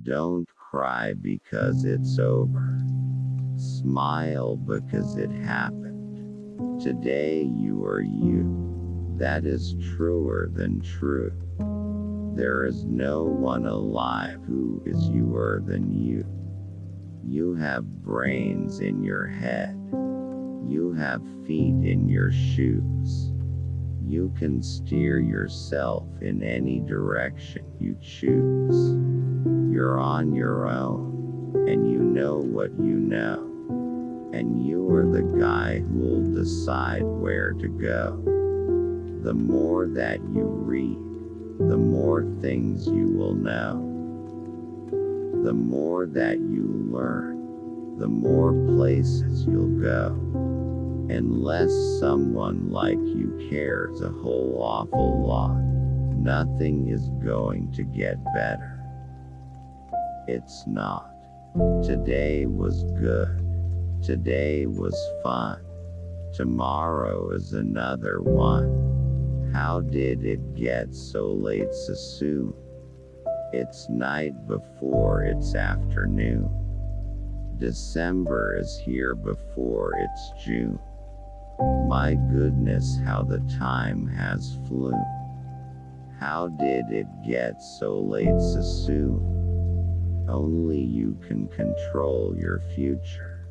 Don't cry because it's over. Smile because it happened. Today you are you. That is truer than true. There is no one alive who is youer than you. You have brains in your head. You have feet in your shoes. You can steer yourself in any direction you choose. You're on your own, and you know what you know. And you are the guy who'll decide where to go. The more that you read, the more things you will know. The more that you learn, the more places you'll go. Unless someone like you cares a whole awful lot, nothing is going to get better. It's not. Today was good. Today was fun. Tomorrow is another one. How did it get so late so soon? It's night before it's afternoon. December is here before it's June. My goodness, how the time has flown. How did it get so late so soon? Only you can control your future.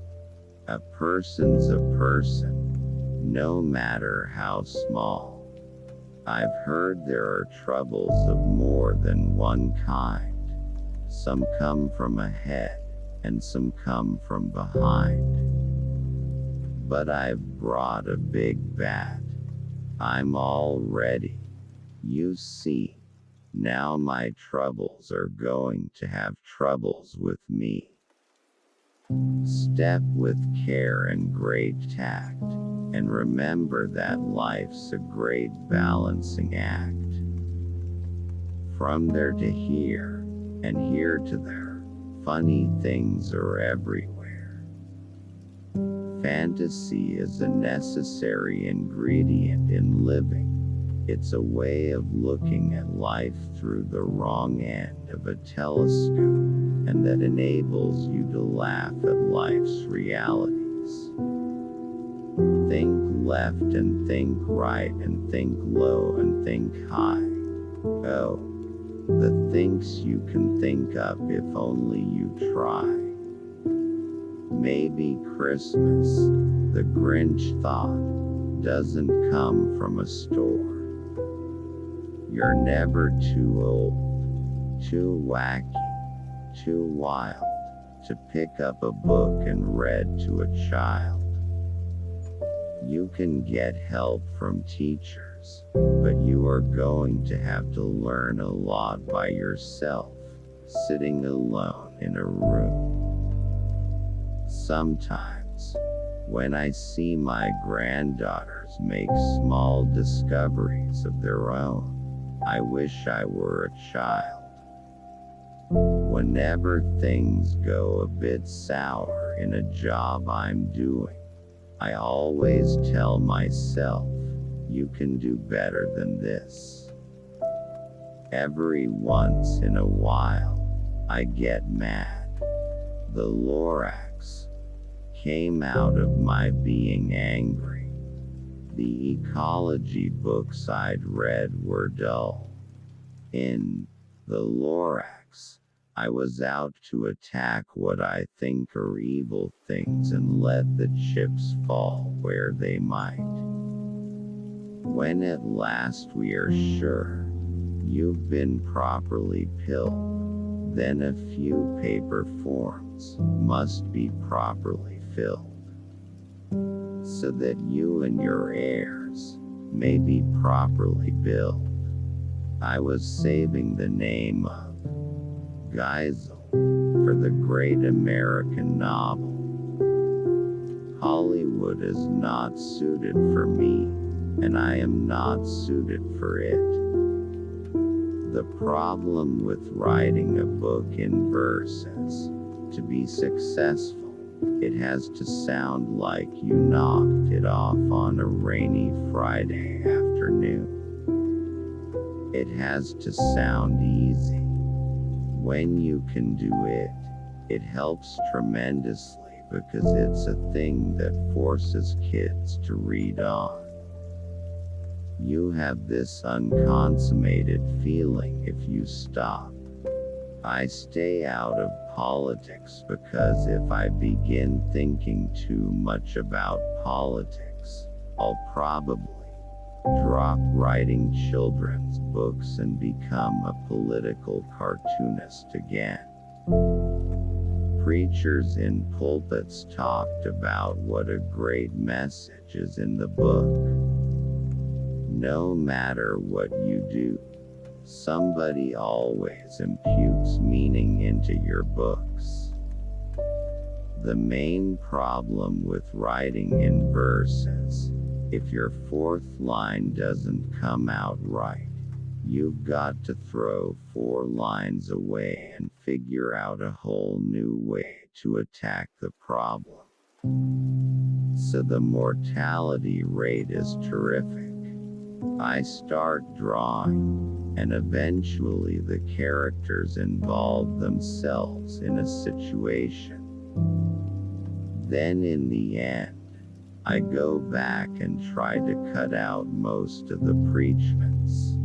A person's a person, no matter how small. I've heard there are troubles of more than one kind. Some come from ahead, and some come from behind. But I've brought a big bat. I'm all ready. You see, now my troubles are going to have troubles with me. Step with care and great tact, and remember that life's a great balancing act. From there to here, and here to there, funny things are everywhere. Fantasy is a necessary ingredient in living. It's a way of looking at life through the wrong end of a telescope, and that enables you to laugh at life's realities. Think left and think right and think low and think high. Oh, the things you can think up if only you try. Maybe Christmas, the Grinch thought, doesn't come from a store. You're never too old, too wacky, too wild, to pick up a book and read to a child. You can get help from teachers, but you are going to have to learn a lot by yourself, sitting alone in a room. Sometimes, when I see my granddaughters make small discoveries of their own, I wish I were a child. Whenever things go a bit sour in a job I'm doing, I always tell myself, you can do better than this. Every once in a while, I get mad. The Lorax came out of my being angry. The ecology books I'd read were dull. In the Lorax, I was out to attack what I think are evil things and let the chips fall where they might. When at last we are sure you've been properly pilled, then a few paper forms must be properly filled, so that you and your heirs may be properly billed. I was saving the name of Geisel for the great American novel. Hollywood is not suited for me, and I am not suited for it. The problem with writing a book in verse is, to be successful, it has to sound like you knocked it off on a rainy Friday afternoon. It has to sound easy. When you can do it, it helps tremendously because it's a thing that forces kids to read on. You have this unconsummated feeling if you stop. I stay out of politics because if I begin thinking too much about politics, I'll probably drop writing children's books and become a political cartoonist again. Preachers in pulpits talked about what a great message is in the book. No matter what you do, somebody always imputes meaning into your books. The main problem with writing in verse is, if your fourth line doesn't come out right, you've got to throw 4 lines away and figure out a whole new way to attack the problem. So the mortality rate is terrific. I start drawing, and eventually the characters involve themselves in a situation. Then in the end, I go back and try to cut out most of the preachments.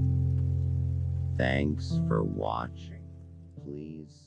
Thanks for watching. Please